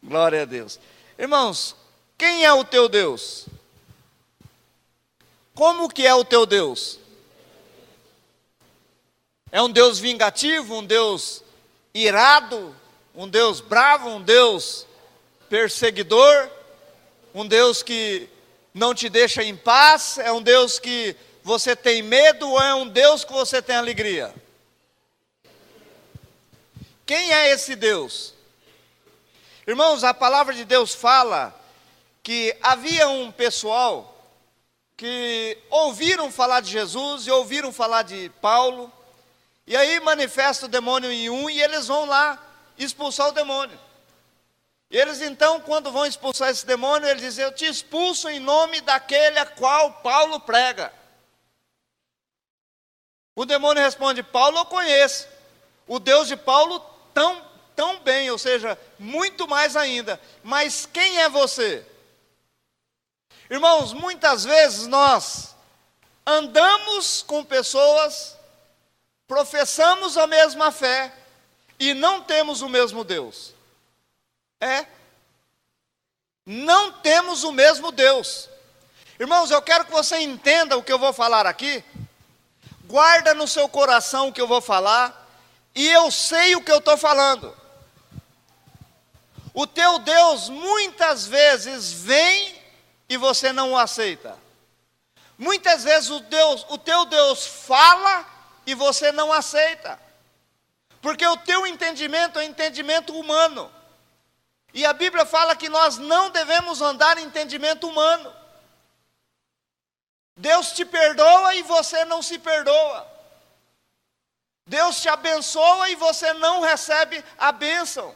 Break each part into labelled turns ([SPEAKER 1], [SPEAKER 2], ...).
[SPEAKER 1] Glória a Deus. Irmãos, quem é o teu Deus? Como que é o teu Deus? É um Deus vingativo, um Deus irado, um Deus bravo, um Deus perseguidor, um Deus que não te deixa em paz, é um Deus que você tem medo ou é um Deus que você tem alegria? Quem é esse Deus? Irmãos, a palavra de Deus fala que havia um pessoal que ouviram falar de Jesus e ouviram falar de Paulo, e aí manifesta o demônio em um e eles vão lá expulsar o demônio. E eles então, quando vão expulsar esse demônio, eles dizem: eu te expulso em nome daquele a qual Paulo prega. O demônio responde: Paulo eu conheço, o Deus de Paulo tão bem, ou seja, muito mais ainda, mas quem é você? Irmãos, muitas vezes nós andamos com pessoas, professamos a mesma fé e não temos o mesmo Deus. Não temos o mesmo Deus. Irmãos, eu quero que você entenda o que eu vou falar aqui, guarda no seu coração o que eu vou falar, e eu sei o que eu estou falando. O teu Deus muitas vezes vem e você não o aceita. Muitas vezes o teu Deus fala e você não aceita, porque o teu entendimento é entendimento humano, e a Bíblia fala que nós não devemos andar em entendimento humano. Deus te perdoa e você não se perdoa. Deus te abençoa e você não recebe a bênção.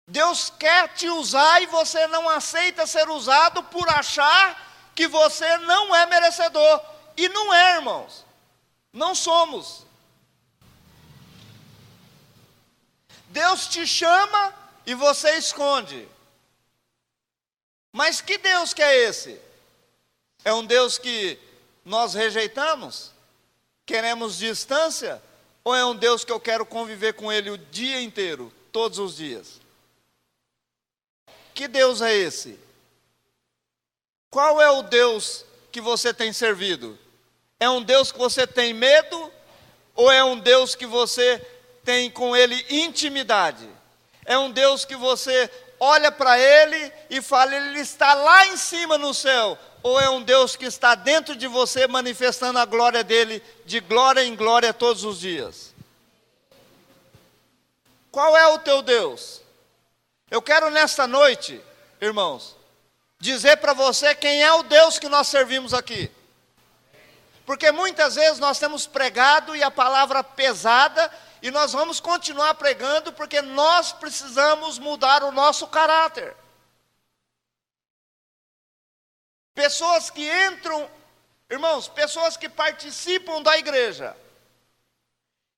[SPEAKER 1] Deus quer te usar e você não aceita ser usado por achar que você não é merecedor. E não é, irmãos. Não somos. Deus te chama e você esconde. Mas que Deus que é esse? É um Deus que nós rejeitamos? Queremos distância? Ou é um Deus que eu quero conviver com Ele o dia inteiro, todos os dias? Que Deus é esse? Qual é o Deus que você tem servido? É um Deus que você tem medo? Ou é um Deus que você tem com Ele intimidade? É um Deus que você olha para Ele e fala: Ele está lá em cima no céu? Ou é um Deus que está dentro de você manifestando a glória dEle de glória em glória todos os dias? Qual é o teu Deus? Eu quero nesta noite, irmãos, dizer para você quem é o Deus que nós servimos aqui. Porque muitas vezes nós temos pregado e a palavra pesada, e nós vamos continuar pregando porque nós precisamos mudar o nosso caráter. Pessoas que entram, irmãos, pessoas que participam da igreja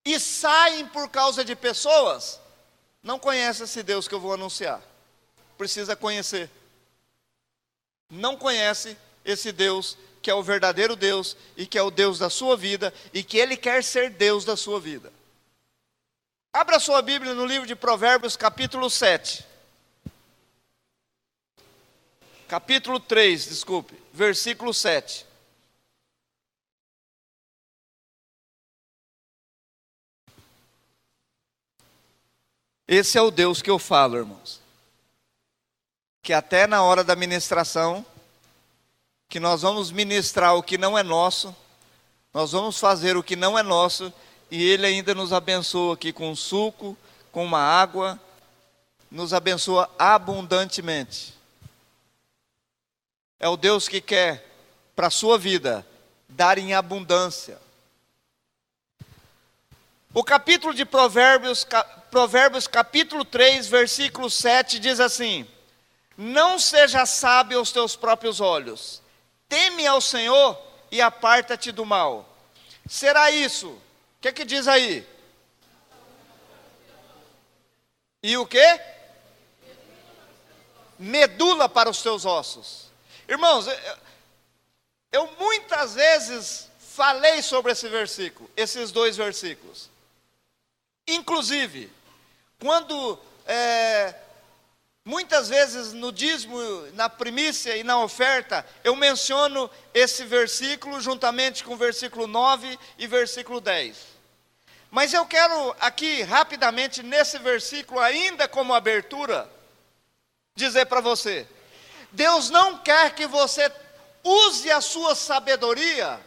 [SPEAKER 1] e saem por causa de pessoas, não conhece esse Deus que eu vou anunciar. Precisa conhecer. Não conhece esse Deus que é o verdadeiro Deus e que é o Deus da sua vida e que Ele quer ser Deus da sua vida. Abra sua Bíblia no livro de Provérbios, capítulo 7. Capítulo 3, desculpe, versículo 7. Esse é o Deus que eu falo, irmãos. Que até na hora da ministração, que nós vamos ministrar o que não é nosso, nós vamos fazer o que não é nosso, e Ele ainda nos abençoa aqui com um suco, com uma água, nos abençoa abundantemente. É o Deus que quer, para a sua vida, dar em abundância. O capítulo de Provérbios, capítulo 3, versículo 7, diz assim: não seja sábio aos teus próprios olhos, teme ao Senhor e aparta-te do mal. Será isso? O que diz aí? E o quê? medula para os teus ossos. Irmãos, eu muitas vezes falei sobre esse versículo, esses dois versículos. Inclusive, quando muitas vezes no dízimo, na primícia e na oferta, eu menciono esse versículo juntamente com o versículo 9 e versículo 10. Mas eu quero aqui rapidamente nesse versículo, ainda como abertura, dizer para você: Deus não quer que você use a sua sabedoria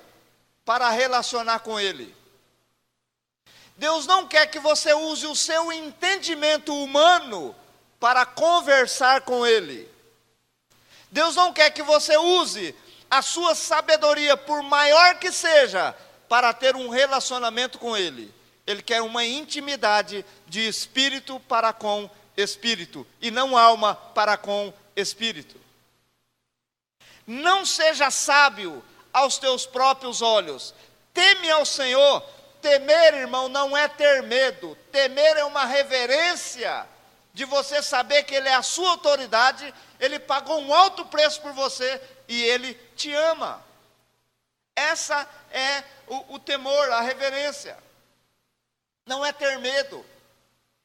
[SPEAKER 1] para relacionar com Ele. Deus não quer que você use o seu entendimento humano para conversar com Ele. Deus não quer que você use a sua sabedoria, por maior que seja, para ter um relacionamento com Ele. Ele quer uma intimidade de espírito para com espírito, e não alma para com espírito. Não seja sábio aos teus próprios olhos. Teme ao Senhor. Temer, irmão, não é ter medo. Temer é uma reverência de você saber que Ele é a sua autoridade, Ele pagou um alto preço por você e Ele te ama. Essa é o temor, a reverência. Não é ter medo.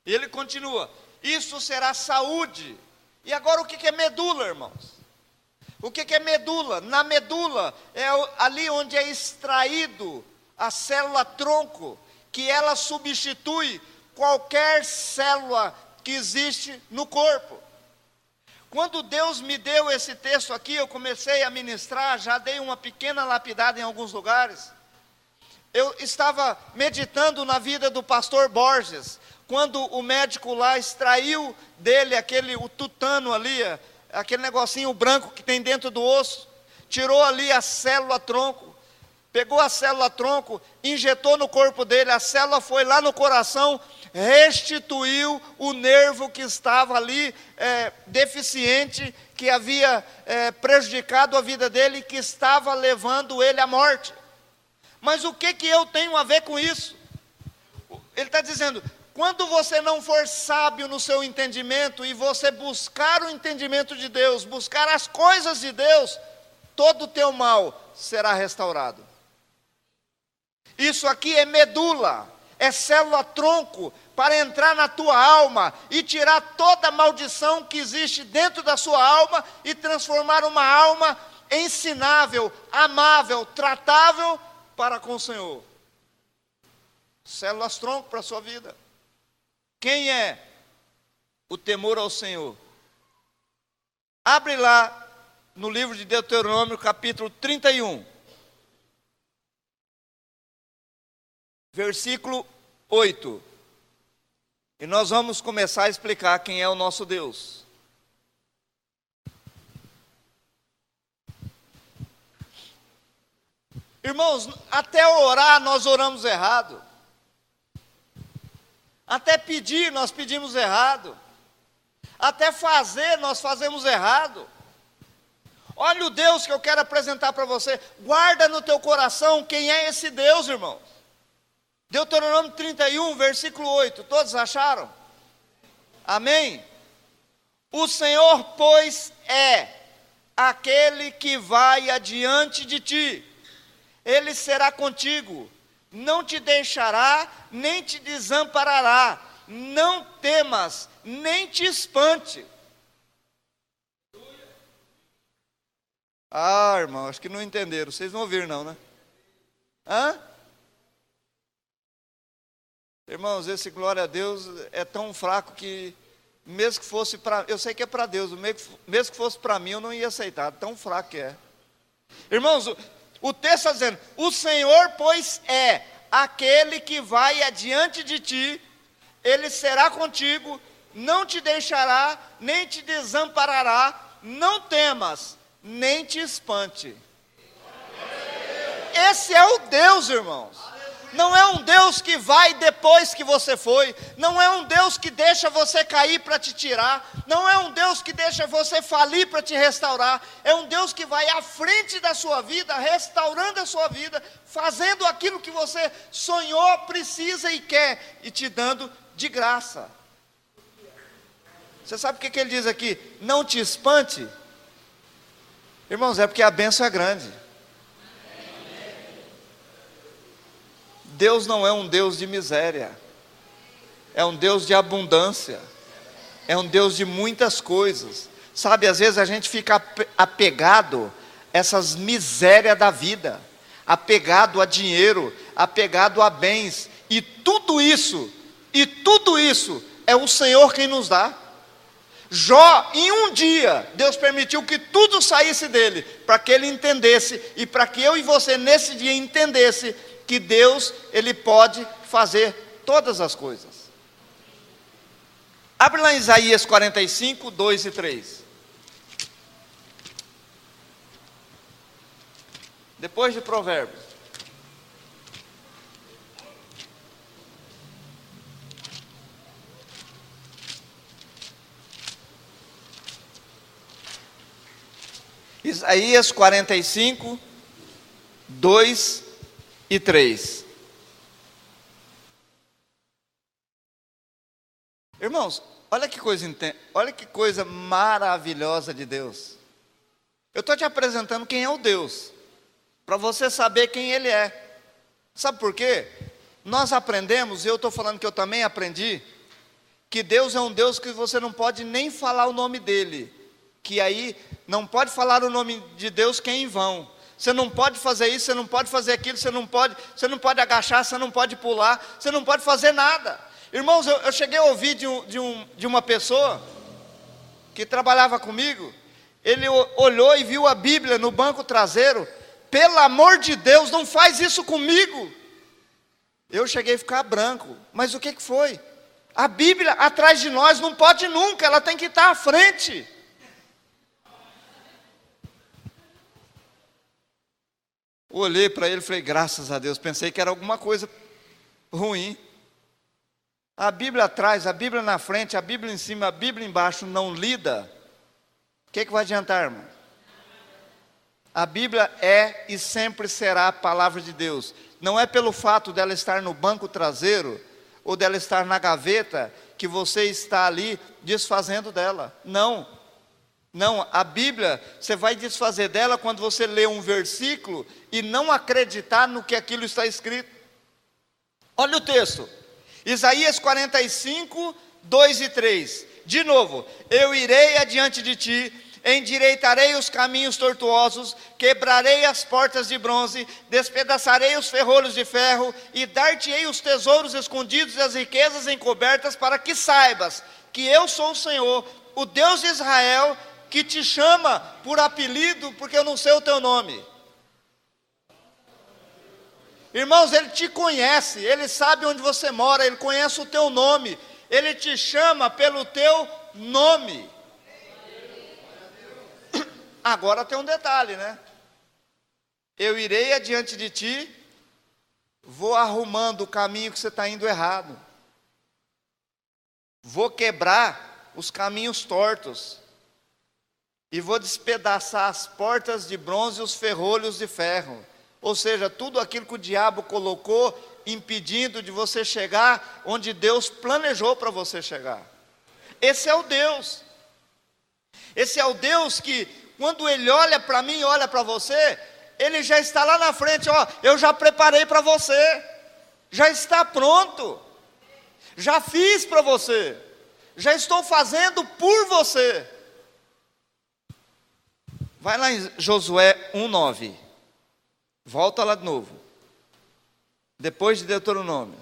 [SPEAKER 1] E ele continua: isso será saúde. E agora o que é medula, irmãos? O que é medula? Na medula é ali onde é extraído a célula tronco, que ela substitui qualquer célula que existe no corpo. Quando Deus me deu esse texto aqui, eu comecei a ministrar, já dei uma pequena lapidada em alguns lugares. Eu estava meditando na vida do pastor Borges, quando o médico lá extraiu dele o tutano ali, aquele negocinho branco que tem dentro do osso, tirou ali a célula tronco, pegou a célula tronco, injetou no corpo dele, a célula foi lá no coração, restituiu o nervo que estava ali deficiente, que havia prejudicado a vida dele, que estava levando ele à morte. Mas o que eu tenho a ver com isso? Ele está dizendo: quando você não for sábio no seu entendimento, e você buscar o entendimento de Deus, buscar as coisas de Deus, todo o teu mal será restaurado. Isso aqui é medula, é célula tronco, para entrar na tua alma e tirar toda a maldição que existe dentro da sua alma e transformar uma alma ensinável, amável, tratável para com o Senhor. Células tronco para a sua vida. Quem é o temor ao Senhor? Abre lá no livro de Deuteronômio, capítulo 31. Versículo 8. E nós vamos começar a explicar quem é o nosso Deus. Irmãos, até orar nós oramos errado. Até pedir nós pedimos errado. Até fazer nós fazemos errado. Olha o Deus que eu quero apresentar para você. Guarda no teu coração quem é esse Deus, irmãos. Deuteronômio 31, versículo 8. Todos acharam? Amém? O Senhor, pois, é aquele que vai adiante de ti. Ele será contigo, não te deixará, nem te desamparará. Não temas, nem te espante. Ah, irmão, acho que não entenderam. Vocês não ouviram não, né? Hã? Irmãos, esse glória a Deus é tão fraco que, mesmo que fosse para... Eu sei que é para Deus, mesmo que fosse para mim eu não ia aceitar, tão fraco que é. Irmãos, o texto está dizendo: o Senhor, pois, é aquele que vai adiante de ti, Ele será contigo, não te deixará, nem te desamparará. Não temas, nem te espante. Esse é o Deus, irmãos. Não é um Deus que vai depois que você foi. Não é um Deus que deixa você cair para te tirar. Não é um Deus que deixa você falir para te restaurar. É um Deus que vai à frente da sua vida, restaurando a sua vida, fazendo aquilo que você sonhou, precisa e quer, e te dando de graça. Você sabe o que ele diz aqui? Não te espante. Irmãos, é porque a bênção é grande. Deus não é um Deus de miséria. É um Deus de abundância. É um Deus de muitas coisas. Sabe, às vezes a gente fica apegado a essas misérias da vida. Apegado a dinheiro, apegado a bens. E tudo isso é o Senhor quem nos dá. Jó, em um dia, Deus permitiu que tudo saísse dele, para que ele entendesse, e para que eu e você nesse dia entendesse, que Deus, Ele pode fazer todas as coisas. Abre lá em Isaías 45, 2 e 3. Depois de Provérbios. Isaías 45, 2 e 3. Irmãos, olha que coisa maravilhosa de Deus. Eu estou te apresentando quem é o Deus, para você saber quem Ele é. Sabe por quê? Nós aprendemos, e eu estou falando que eu também aprendi, que Deus é um Deus que você não pode nem falar o nome dEle, que aí não pode falar o nome de Deus que é em vão. Você não pode fazer isso, você não pode fazer aquilo, você não pode agachar, você não pode pular, você não pode fazer nada. Irmãos, eu cheguei a ouvir de uma pessoa que trabalhava comigo. Ele olhou e viu a Bíblia no banco traseiro. Pelo amor de Deus, não faz isso comigo. Eu cheguei a ficar branco. Mas o que foi? A Bíblia atrás de nós não pode nunca, ela tem que estar à frente. Olhei para ele e falei, graças a Deus, pensei que era alguma coisa ruim. A Bíblia atrás, a Bíblia na frente, a Bíblia em cima, a Bíblia embaixo, não lida, o que vai adiantar, irmão? A Bíblia é e sempre será a palavra de Deus. Não é pelo fato dela estar no banco traseiro, ou dela estar na gaveta, que você está ali desfazendo dela. Não, a Bíblia, você vai desfazer dela quando você lê um versículo, e não acreditar no que aquilo está escrito. Olha o texto. Isaías 45, 2 e 3. De novo, eu irei adiante de ti, endireitarei os caminhos tortuosos, quebrarei as portas de bronze, despedaçarei os ferrolhos de ferro, e dar-te-ei os tesouros escondidos e as riquezas encobertas, para que saibas que eu sou o Senhor, o Deus de Israel, que te chama por apelido, porque eu não sei o teu nome. Irmãos, Ele te conhece, Ele sabe onde você mora, Ele conhece o teu nome, Ele te chama pelo teu nome. Agora tem um detalhe, né? Eu irei adiante de ti, vou arrumando o caminho que você está indo errado, vou quebrar os caminhos tortos, e vou despedaçar as portas de bronze e os ferrolhos de ferro. Ou seja, tudo aquilo que o diabo colocou, impedindo de você chegar onde Deus planejou para você chegar. Esse é o Deus. Esse é o Deus que, quando Ele olha para mim, olha para você, Ele já está lá na frente, ó, eu já preparei para você, já está pronto, já fiz para você, já estou fazendo por você. Vai lá em Josué 1:9. Volta lá de novo. Depois de Deuteronômio.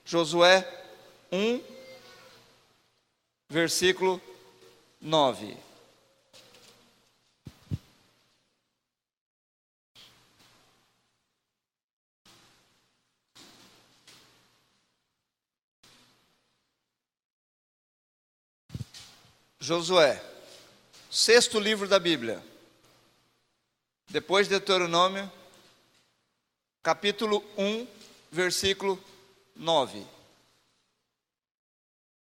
[SPEAKER 1] Josué 1, versículo 9. Josué, sexto livro da Bíblia. Depois de Deuteronômio, capítulo 1, versículo 9.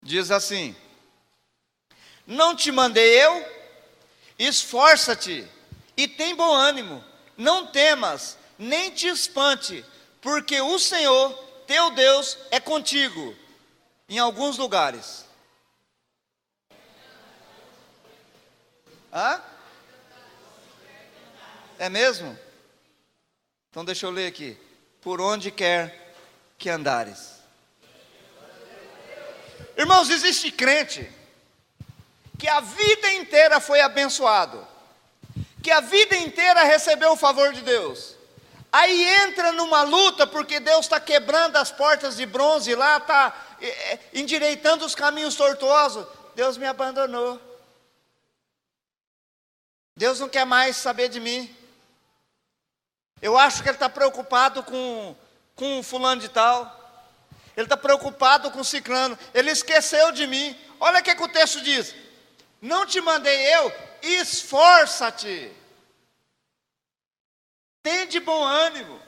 [SPEAKER 1] Diz assim: não te mandei eu? Esforça-te e tem bom ânimo, não temas, nem te espante, porque o Senhor, teu Deus, é contigo. em alguns lugares. Hã? É mesmo? Então deixa eu ler aqui. Por onde quer que andares. Irmãos, existe crente que a vida inteira foi abençoado, que a vida inteira recebeu o favor de Deus. Aí entra numa luta porque Deus está quebrando as portas de bronze lá, está endireitando os caminhos tortuosos. Deus me abandonou. Deus não quer mais saber de mim. Eu acho que Ele está preocupado com fulano de tal. Ele está preocupado com ciclano. Ele esqueceu de mim. Olha o que o texto diz. Não te mandei eu, esforça-te. Tende bom ânimo.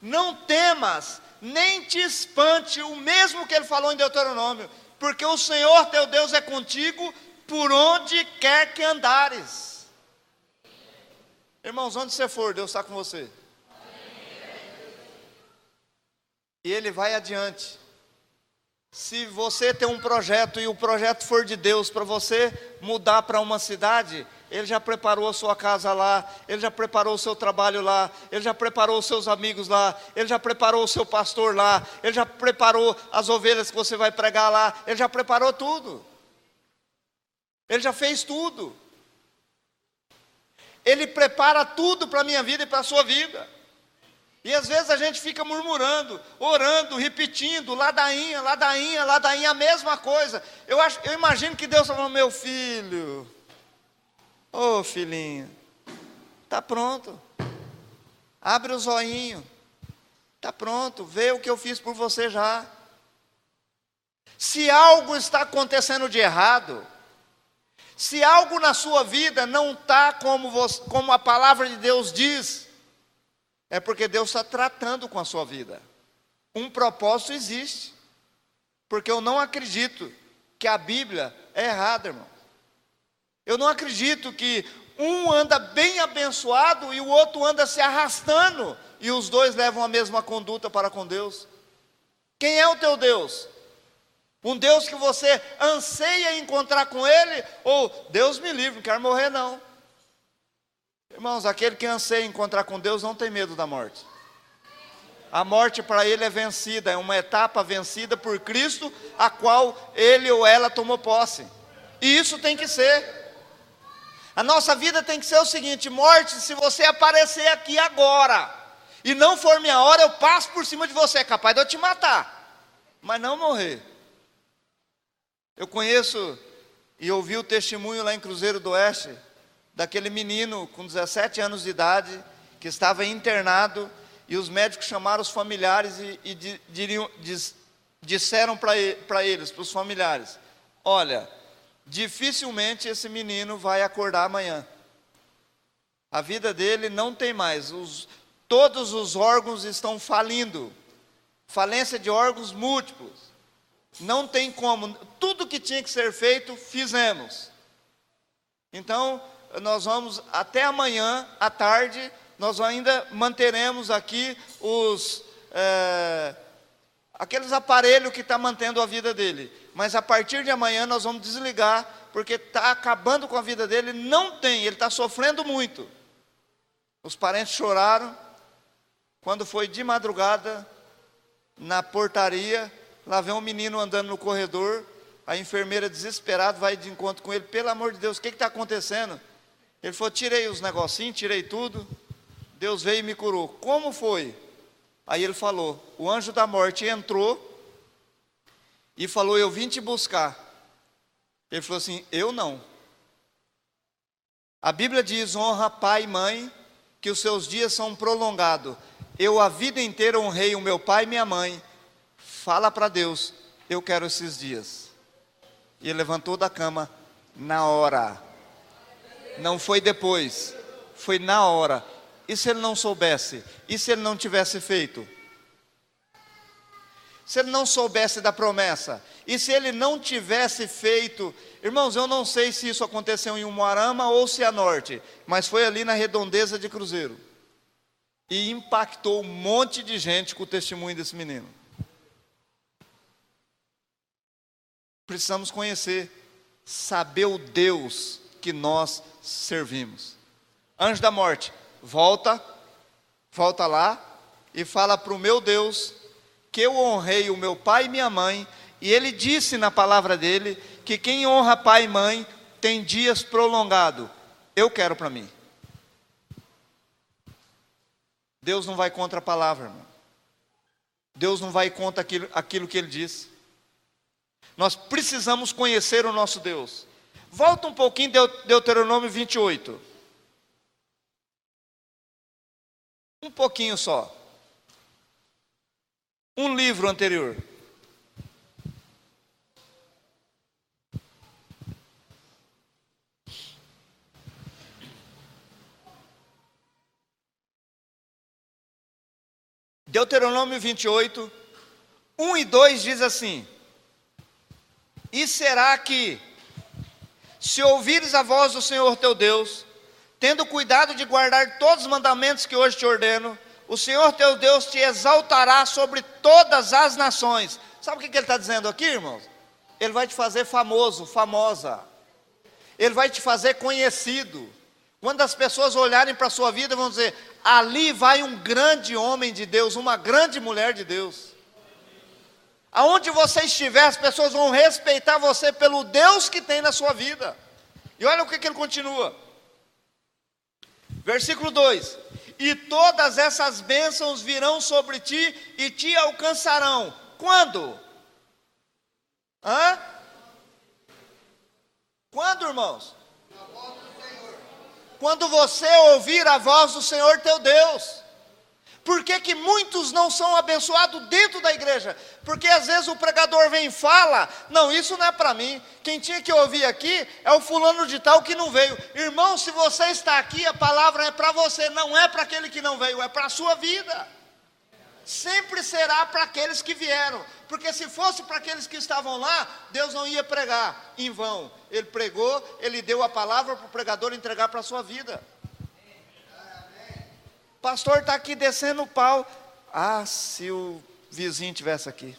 [SPEAKER 1] Não temas, nem te espante. O mesmo que ele falou em Deuteronômio. Porque o Senhor teu Deus é contigo por onde quer que andares. Irmãos, onde você for, Deus está com você. E Ele vai adiante. Se você tem um projeto e o projeto for de Deus para você mudar para uma cidade, Ele já preparou a sua casa lá, Ele já preparou o seu trabalho lá, Ele já preparou os seus amigos lá, Ele já preparou o seu pastor lá, Ele já preparou as ovelhas que você vai pregar lá, Ele já preparou tudo. Ele já fez tudo. Ele prepara tudo para a minha vida e para a sua vida. E às vezes a gente fica murmurando, orando, repetindo, ladainha, ladainha, ladainha, a mesma coisa. Eu imagino que Deus falou, meu filho, ô filhinho, está pronto. Abre o zoinho, está pronto, vê o que eu fiz por você já. Se algo está acontecendo de errado, se algo na sua vida não está como a palavra de Deus diz, é porque Deus está tratando com a sua vida. Um propósito existe. Porque eu não acredito que a Bíblia é errada, irmão. Eu não acredito que um anda bem abençoado e o outro anda se arrastando e os dois levam a mesma conduta para com Deus. Quem é o teu Deus? Um Deus que você anseia encontrar com Ele? Ou, Deus me livre, não quero morrer não. Irmãos, aquele que anseia encontrar com Deus não tem medo da morte. A morte para ele é vencida, é uma etapa vencida por Cristo, a qual ele ou ela tomou posse. E isso tem que ser. A nossa vida tem que ser o seguinte: morte, se você aparecer aqui agora, e não for minha hora, eu passo por cima de você, é capaz de eu te matar, mas não morrer. Eu conheço e ouvi o testemunho lá em Cruzeiro do Oeste, daquele menino com 17 anos de idade, que estava internado, e os médicos chamaram os familiares e disseram para eles, para os familiares, olha, dificilmente esse menino vai acordar amanhã. A vida dele não tem mais, todos os órgãos estão falindo, falência de órgãos múltiplos, não tem como, tudo que tinha que ser feito, fizemos. Então, nós vamos até amanhã à tarde, nós ainda manteremos aqui aqueles aparelhos que estão mantendo a vida dele, mas a partir de amanhã nós vamos desligar, porque está acabando com a vida dele, ele está sofrendo muito. Os parentes choraram, quando foi de madrugada, na portaria, lá vem um menino andando no corredor, a enfermeira desesperada vai de encontro com ele, pelo amor de Deus, o que está acontecendo? Ele falou, tirei os negocinhos, tirei tudo, Deus veio e me curou. Como foi? Aí ele falou, o anjo da morte entrou e falou, eu vim te buscar. Ele falou assim, eu não. A Bíblia diz, honra pai e mãe, que os seus dias são prolongados. Eu a vida inteira honrei o meu pai e minha mãe. Fala para Deus, eu quero esses dias. E ele levantou da cama na hora. Não foi depois, foi na hora. E se ele não soubesse? E se ele não tivesse feito? Se ele não soubesse da promessa? E se ele não tivesse feito? Irmãos, eu não sei se isso aconteceu em Umuarama ou se é norte, mas foi ali na redondeza de Cruzeiro. E impactou um monte de gente com o testemunho desse menino. precisamos conhecer, saber o Deus que nós servimos. Anjo da morte, volta lá e fala para o meu Deus que eu honrei o meu pai e minha mãe, e ele disse na palavra dele que quem honra pai e mãe tem dias prolongados. Eu quero para mim. Deus não vai contra a palavra, irmão. Deus não vai contra aquilo que ele disse. Nós precisamos conhecer o nosso Deus. Volta um pouquinho, Deuteronômio 28. Um pouquinho só. Um livro anterior. Deuteronômio 28, 1 e 2 diz assim: E será que, se ouvires a voz do Senhor teu Deus, tendo cuidado de guardar todos os mandamentos que hoje te ordeno, o Senhor teu Deus te exaltará sobre todas as nações. Sabe o que ele está dizendo aqui, irmãos? Ele vai te fazer famoso, famosa. Ele vai te fazer conhecido. Quando as pessoas olharem para a sua vida, vão dizer: ali vai um grande homem de Deus, uma grande mulher de Deus. Aonde você estiver, as pessoas vão respeitar você pelo Deus que tem na sua vida. E olha o que ele continua. Versículo 2: E todas essas bênçãos virão sobre ti e te alcançarão. Quando? Quando, irmãos? Quando você ouvir a voz do Senhor teu Deus. Por que que muitos não são abençoados dentro da igreja? Porque às vezes o pregador vem e fala: não, isso não é para mim, quem tinha que ouvir aqui é o fulano de tal que não veio. Irmão, se você está aqui, a palavra é para você, não é para aquele que não veio, é para a sua vida. Sempre será para aqueles que vieram, porque se fosse para aqueles que estavam lá, Deus não ia pregar em vão. Ele pregou, ele deu a palavra para o pregador entregar para a sua vida. Pastor está aqui descendo o pau. Ah, se o vizinho tivesse aqui.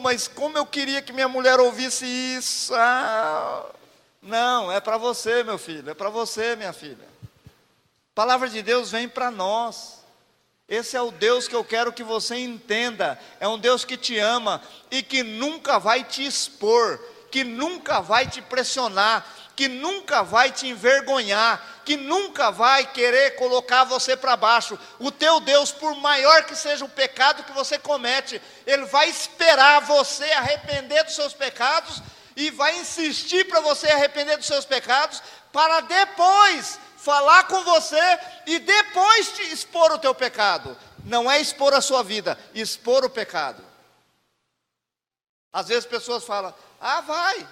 [SPEAKER 1] Mas como eu queria que minha mulher ouvisse isso. Não, é para você, meu filho, é para você, minha filha. A palavra de Deus vem para nós. Esse é o Deus que eu quero que você entenda. É um Deus que te ama e que nunca vai te expor, que nunca vai te pressionar, que nunca vai te envergonhar, que nunca vai querer colocar você para baixo. O teu Deus, por maior que seja o pecado que você comete, Ele vai esperar você arrepender dos seus pecados e vai insistir para você arrepender dos seus pecados, para depois falar com você e depois te expor o teu pecado. Não é expor a sua vida, expor o pecado. Às vezes pessoas falam: vai,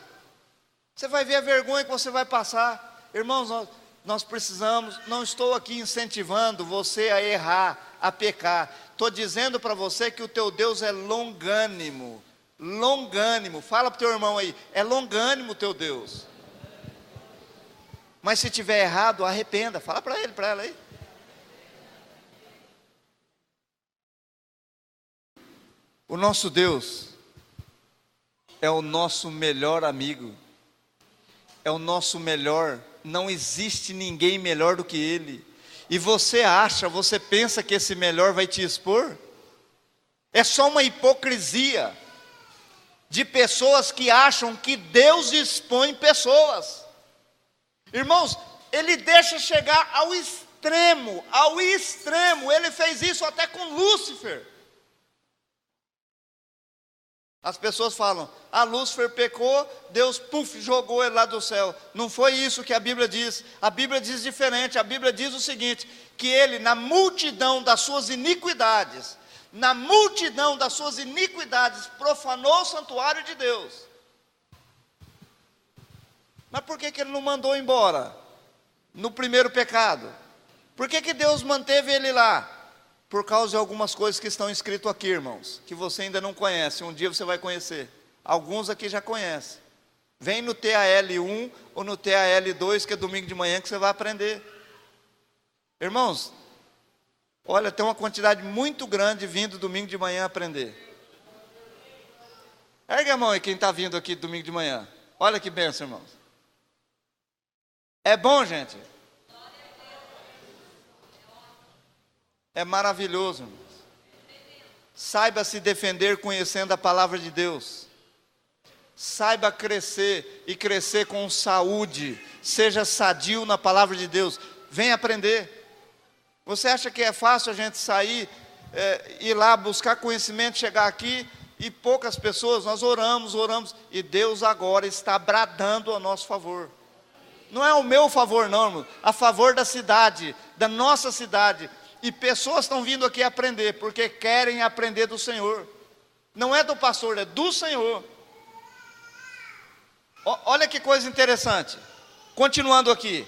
[SPEAKER 1] você vai ver a vergonha que você vai passar. Irmãos, nós precisamos, não estou aqui incentivando você a errar, a pecar. Estou dizendo para você que o teu Deus é longânimo. Longânimo, fala para o teu irmão aí, é longânimo o teu Deus. Mas se tiver errado, arrependa. Fala para ele, para ela aí. O nosso Deus é o nosso melhor amigo. É o nosso melhor. Não existe ninguém melhor do que Ele. E você pensa que esse melhor vai te expor? É só uma hipocrisia de pessoas que acham que Deus expõe pessoas. Irmãos, Ele deixa chegar ao extremo, Ele fez isso até com Lúcifer. As pessoas falam: Lúcifer pecou, Deus jogou ele lá do céu. Não foi isso que a Bíblia diz. A Bíblia diz diferente. A Bíblia diz o seguinte: que ele, na multidão das suas iniquidades, profanou o santuário de Deus. Mas por que ele não mandou embora no primeiro pecado? Por que Deus manteve ele lá? Por causa de algumas coisas que estão escritas aqui, irmãos, que você ainda não conhece. Um dia você vai conhecer. Alguns aqui já conhecem. Vem no TAL1 ou no TAL2, que é domingo de manhã, que você vai aprender. Irmãos, olha, tem uma quantidade muito grande vindo domingo de manhã aprender. Ergue a mão aí quem está vindo aqui domingo de manhã. Olha que bênção, irmãos. É bom, gente? É maravilhoso, irmãos. Saiba se defender conhecendo a palavra de Deus. Saiba crescer e crescer com saúde. Seja sadio na palavra de Deus. Venha aprender. Você acha que é fácil a gente sair, ir lá buscar conhecimento, chegar aqui e poucas pessoas? Nós oramos e Deus agora está bradando a nosso favor. Não é o meu favor não, irmão, a favor da cidade, da nossa cidade. E pessoas estão vindo aqui aprender, porque querem aprender do Senhor. Não é do pastor, é do Senhor. Olha que coisa interessante. Continuando aqui,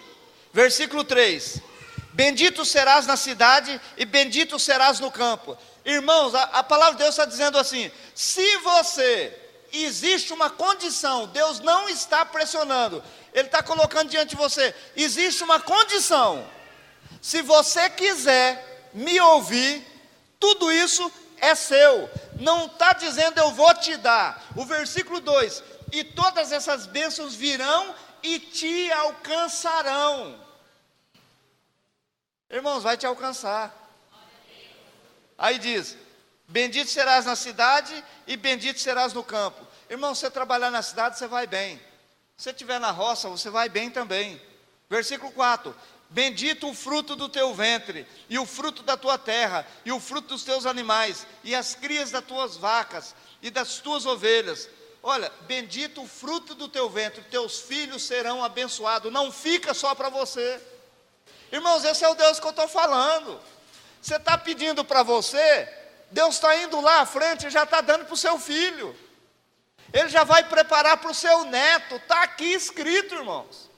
[SPEAKER 1] versículo 3. Bendito serás na cidade e bendito serás no campo. Irmãos, a palavra de Deus está dizendo assim: se você, existe uma condição, Deus não está pressionando, Ele está colocando diante de você, existe uma condição. Se você quiser me ouvir, tudo isso é seu. Não está dizendo eu vou te dar. O versículo 2: e todas essas bênçãos virão e te alcançarão. Irmãos, vai te alcançar. Aí diz: bendito serás na cidade e bendito serás no campo. Irmão, se você trabalhar na cidade, você vai bem. Se você estiver na roça, você vai bem também. Versículo 4: bendito o fruto do teu ventre, e o fruto da tua terra, e o fruto dos teus animais, e as crias das tuas vacas, e das tuas ovelhas. Olha, bendito o fruto do teu ventre, teus filhos serão abençoados. Não fica só para você. Irmãos, esse é o Deus que eu estou falando. Você está pedindo para você, Deus está indo lá à frente e já está dando para o seu filho. Ele já vai preparar para o seu neto. Está aqui escrito, irmãos.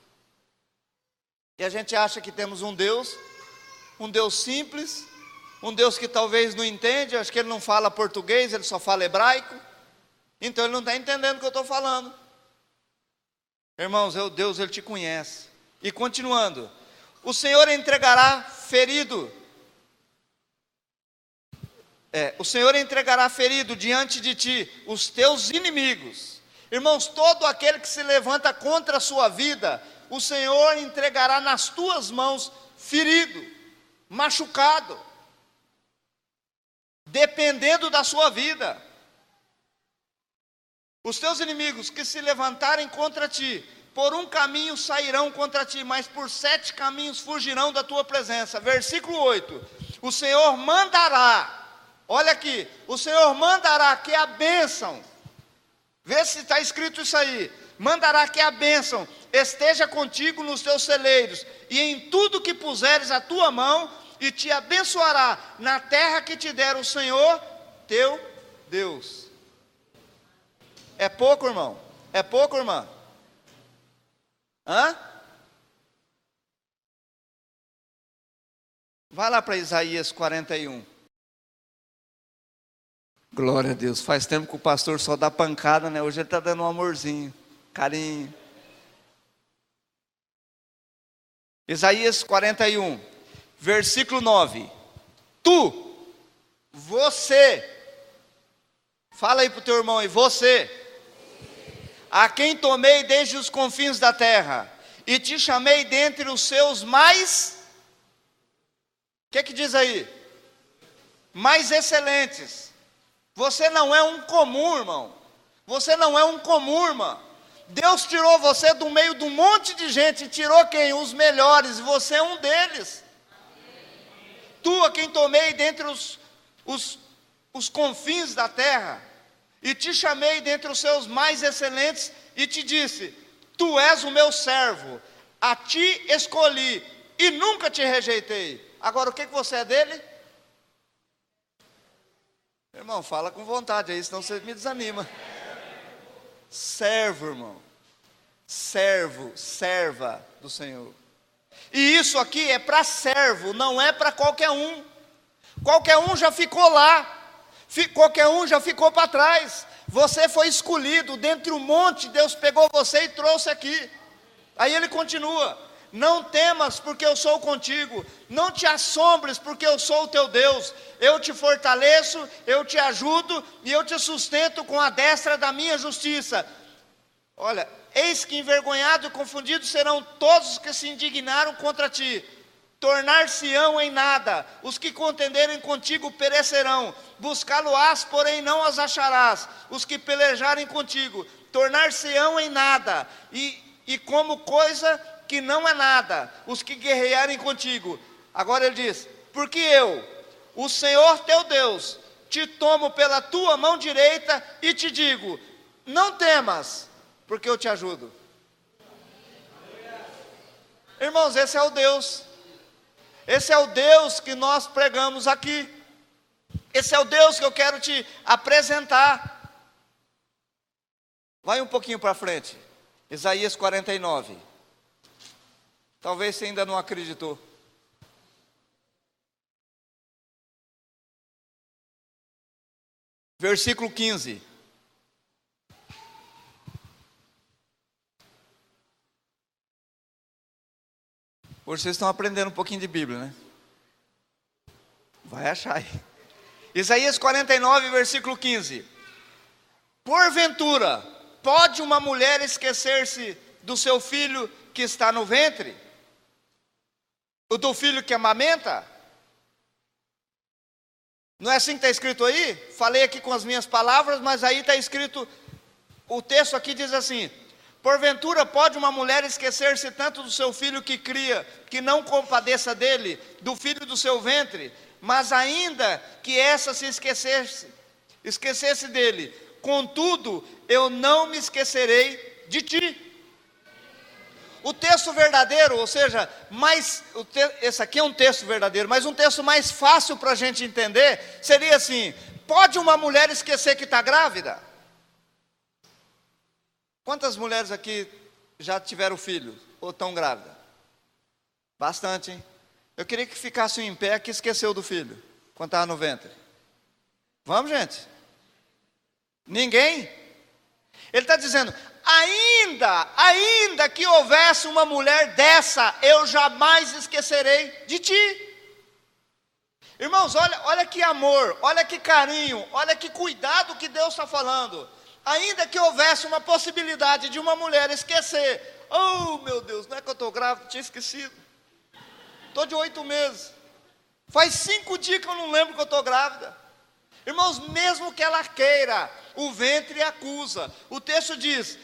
[SPEAKER 1] E a gente acha que temos um Deus simples, um Deus que talvez não entende, acho que ele não fala português, ele só fala hebraico. Então ele não está entendendo o que eu estou falando. Irmãos, Deus, Ele te conhece. E continuando: o Senhor entregará ferido. O Senhor entregará ferido diante de ti os teus inimigos. Irmãos, todo aquele que se levanta contra a sua vida, o Senhor entregará nas tuas mãos ferido, machucado, dependendo da sua vida. Os teus inimigos que se levantarem contra ti, por um caminho sairão contra ti, mas por 7 caminhos fugirão da tua presença. Versículo 8: o Senhor mandará, olha aqui, o Senhor mandará que a bênção, vê se está escrito isso aí, mandará que a bênção esteja contigo nos teus celeiros, e em tudo que puseres a tua mão, e te abençoará na terra que te der o Senhor, teu Deus. É pouco, irmão? É pouco, irmã? Vai lá para Isaías 41. Glória a Deus. Faz tempo que o pastor só dá pancada, né? Hoje ele está dando um amorzinho, carinho. Isaías 41, versículo 9. Você, fala aí para o teu irmão aí, você, a quem tomei desde os confins da terra, e te chamei dentre os seus mais, o que diz aí? Mais excelentes. Você não é um comum, irmão. Você não é um comum, irmã. Deus tirou você do meio de um monte de gente, e tirou quem? Os melhores, e você é um deles. Tu a quem tomei dentre os confins da terra, e te chamei dentre os seus mais excelentes, e te disse: tu és o meu servo, a ti escolhi, e nunca te rejeitei. Agora o que você é dele? Irmão, fala com vontade aí, senão você me desanima. Servo, irmão. Servo, serva do Senhor. E isso aqui é para servo, não é para qualquer um. Qualquer um já ficou lá. Qualquer um já ficou para trás. Você foi escolhido dentre um monte, Deus pegou você e trouxe aqui. Aí ele continua: Não temas, porque eu sou contigo. Não te assombres, porque eu sou o teu Deus. Eu te fortaleço, eu te ajudo e eu te sustento com a destra da minha justiça. Olha, eis que envergonhados e confundidos serão todos os que se indignaram contra ti. Tornar-se-ão em nada, os que contenderem contigo perecerão. Buscá-lo-ás, porém não as acharás. Os que pelejarem contigo, tornar-se-ão em nada, e como coisa que não é nada, os que guerrearem contigo. Agora ele diz: porque eu, o Senhor teu Deus, te tomo pela tua mão direita e te digo: não temas, porque eu te ajudo. Irmãos, esse é o Deus. Esse é o Deus que nós pregamos aqui. Esse é o Deus que eu quero te apresentar. Vai um pouquinho para frente. Isaías 49. Talvez você ainda não acreditou. Versículo 15. Hoje vocês estão aprendendo um pouquinho de Bíblia, né? Vai achar aí. Isaías 49, versículo 15. Porventura, pode uma mulher esquecer-se do seu filho que está no ventre? O do filho que amamenta? Não é assim que está escrito aí? Falei aqui com as minhas palavras, mas aí está escrito, o texto aqui diz assim: porventura pode uma mulher esquecer-se tanto do seu filho que cria, que não compadeça dele, do filho do seu ventre? Mas ainda que essa se esquecesse dele, contudo, eu não me esquecerei de ti. O texto verdadeiro, ou seja, esse aqui é um texto verdadeiro, mas um texto mais fácil para a gente entender, seria assim: pode uma mulher esquecer que está grávida? Quantas mulheres aqui já tiveram filho, ou estão grávidas? Bastante, hein? Eu queria que ficasse em pé que esqueceu do filho, quando estava no ventre. Vamos, gente? Ninguém? Ele está dizendo: ainda que houvesse uma mulher dessa, eu jamais esquecerei de ti. Irmãos, olha que amor, olha que carinho, olha que cuidado que Deus está falando. Ainda que houvesse uma possibilidade de uma mulher esquecer: oh meu Deus, não é que eu estou grávida, tinha esquecido. Estou de 8 meses. Faz 5 dias que eu não lembro que eu estou grávida. Irmãos, mesmo que ela queira, o ventre acusa. O texto diz,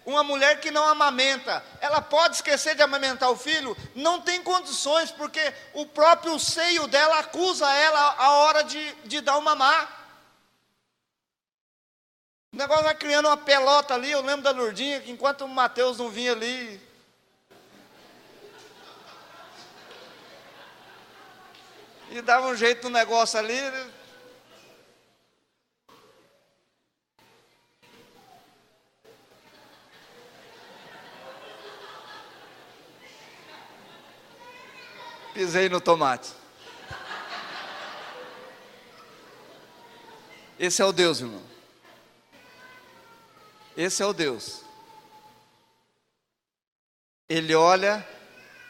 [SPEAKER 1] uma mulher que não amamenta, ela pode esquecer de amamentar o filho? Não tem condições, porque o próprio seio dela acusa ela a hora de dar o mamar. O negócio vai criando uma pelota ali. Eu lembro da Lourdinha, que enquanto o Mateus não vinha ali, e dava um jeito no negócio ali. Pisei no tomate. Esse é o Deus, irmão. Esse é o Deus. Ele olha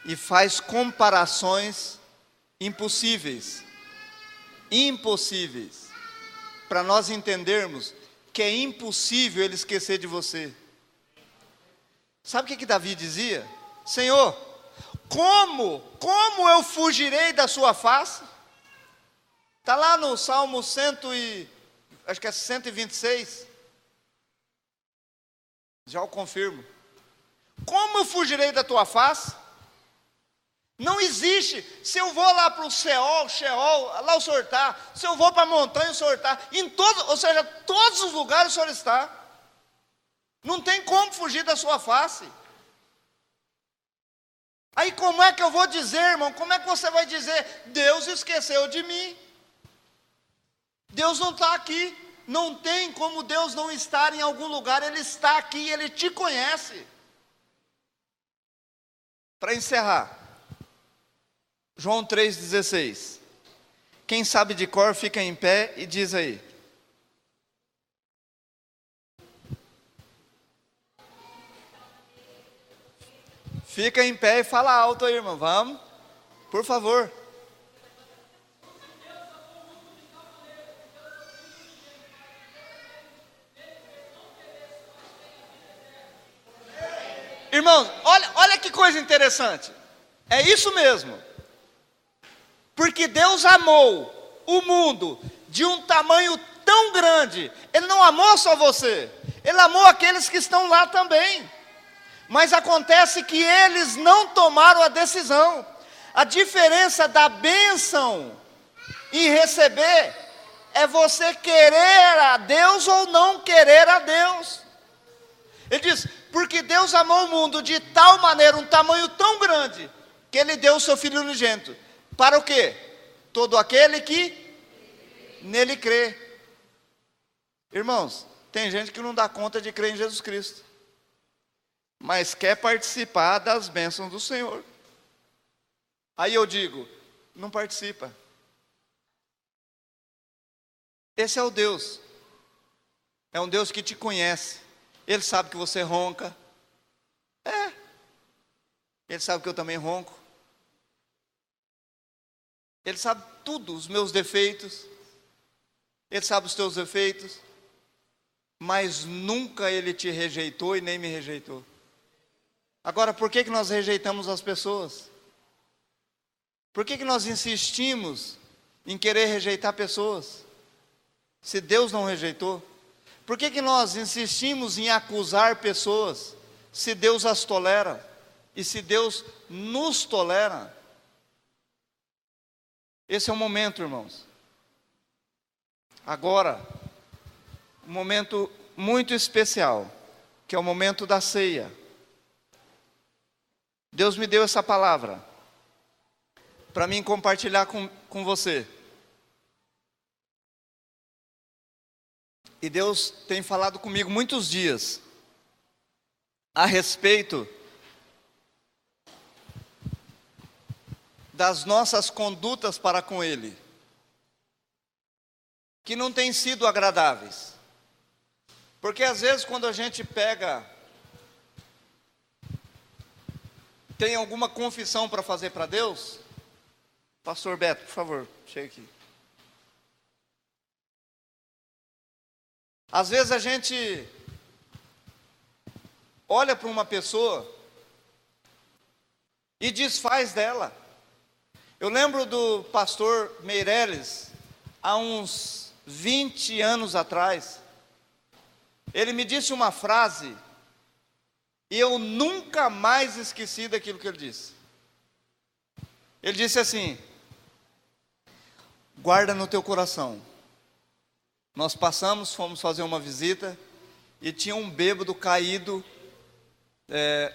[SPEAKER 1] e faz comparações impossíveis, para nós entendermos que é impossível ele esquecer de você. Sabe o que Davi dizia? Senhor, como eu fugirei da sua face? Está lá no Salmo 126, já o confirmo. Como eu fugirei da tua face? Não existe. Se eu vou lá para o Sheol, lá o Senhor está. Se eu vou para a montanha, o Senhor está. Ou seja, todos os lugares o Senhor está. Não tem como fugir da sua face. Aí como é que eu vou dizer, irmão? Como é que você vai dizer, Deus esqueceu de mim? Deus não está aqui. Não tem como Deus não estar em algum lugar. Ele está aqui, Ele te conhece. Para encerrar, João 3,16. Quem sabe de cor fica em pé e diz aí. Fica em pé e fala alto aí, irmão. Vamos, por favor. Irmãos, olha que coisa interessante. É isso mesmo. Porque Deus amou o mundo de um tamanho tão grande. Ele não amou só você. Ele amou aqueles que estão lá também. Mas acontece que eles não tomaram a decisão. A diferença da bênção em receber é você querer a Deus ou não querer a Deus. Ele diz, porque Deus amou o mundo de tal maneira, um tamanho tão grande, que Ele deu o seu Filho unigênito. Para o quê? Todo aquele que nele crê. Irmãos, tem gente que não dá conta de crer em Jesus Cristo, mas quer participar das bênçãos do Senhor. Aí eu digo, não participa. Esse é o Deus. É um Deus que te conhece. Ele sabe que você ronca. Ele sabe que eu também ronco. Ele sabe tudo, os meus defeitos. Ele sabe os teus defeitos. Mas nunca Ele te rejeitou e nem me rejeitou. Agora, por que nós rejeitamos as pessoas? Por que nós insistimos em querer rejeitar pessoas? Se Deus não rejeitou. Por que nós insistimos em acusar pessoas, se Deus as tolera? E se Deus nos tolera? Esse é o momento, irmãos. Agora, um momento muito especial, que é o momento da ceia. Deus me deu essa palavra para mim compartilhar com você. E Deus tem falado comigo muitos dias a respeito das nossas condutas para com Ele, que não têm sido agradáveis. Porque às vezes quando a gente tem alguma confissão para fazer para Deus, Pastor Beto, por favor, chega aqui. Às vezes a gente olha para uma pessoa e desfaz dela. Eu lembro do pastor Meireles, há uns 20 anos atrás. Ele me disse uma frase e eu nunca mais esqueci daquilo que ele disse. Ele disse assim: guarda no teu coração. Nós fomos fazer uma visita e tinha um bêbado caído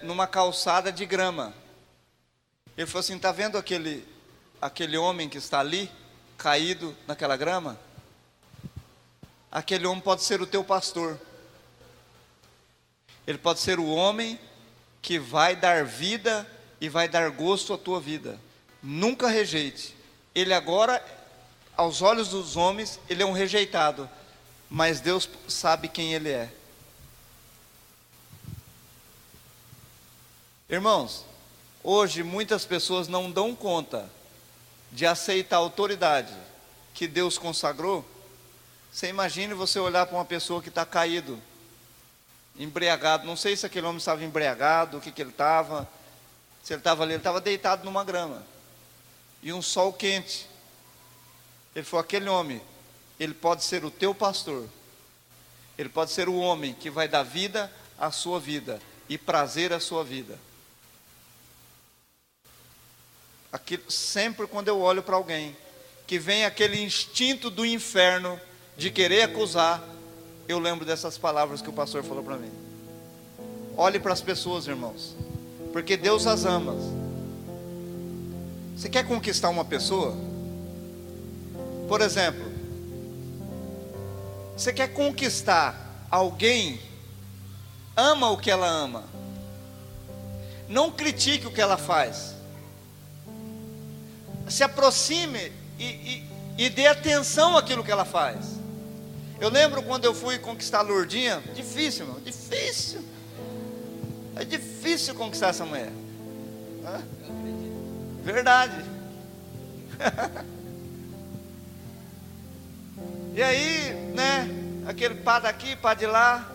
[SPEAKER 1] numa calçada de grama. Ele falou assim: está vendo aquele homem que está ali, caído naquela grama? Aquele homem pode ser o teu pastor. Ele pode ser o homem que vai dar vida e vai dar gosto à tua vida. Nunca rejeite. Ele agora, aos olhos dos homens, ele é um rejeitado, mas Deus sabe quem ele é. Irmãos, hoje muitas pessoas não dão conta de aceitar a autoridade que Deus consagrou. Você imagine você olhar para uma pessoa que está caído, embriagado. Não sei se aquele homem estava embriagado, o que ele estava. Se ele estava ali, ele estava deitado numa grama e um sol quente. Ele falou: aquele homem, ele pode ser o teu pastor. Ele pode ser o homem que vai dar vida à sua vida e prazer à sua vida. Sempre quando eu olho para alguém que vem aquele instinto do inferno de querer acusar, eu lembro dessas palavras que o pastor falou para mim. Olhe para as pessoas, irmãos, porque Deus as ama. Você quer conquistar uma pessoa? Por exemplo, você quer conquistar alguém? Ama o que ela ama. Não critique o que ela faz. Se aproxime e dê atenção àquilo que ela faz. Eu lembro quando eu fui conquistar a Lourdinha. Difícil, irmão, difícil. É difícil conquistar essa mulher. Hã? Verdade. E aí, né? Aquele pá daqui, pá de lá.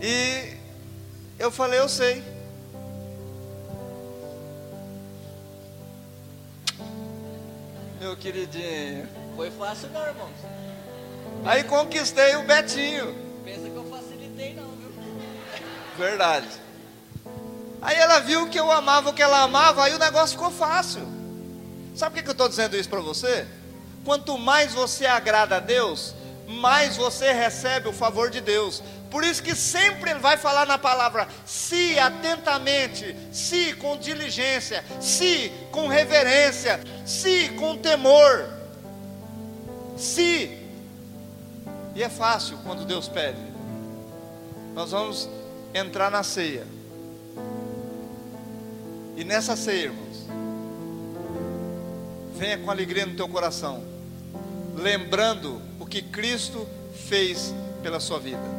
[SPEAKER 1] E eu falei, eu sei. Meu queridinho.
[SPEAKER 2] Foi fácil não, irmãos.
[SPEAKER 1] Aí conquistei o Betinho.
[SPEAKER 2] Pensa que eu facilitei não, viu?
[SPEAKER 1] Verdade. Aí ela viu que eu amava o que ela amava, aí o negócio ficou fácil. Sabe por que eu estou dizendo isso para você? Quanto mais você agrada a Deus, mais você recebe o favor de Deus. Por isso que sempre ele vai falar na palavra, se atentamente, se com diligência, se com reverência, se com temor, se. E é fácil quando Deus pede. Nós vamos entrar na ceia. E nessa ceia, irmãos, venha com alegria no teu coração, lembrando o que Cristo fez pela sua vida.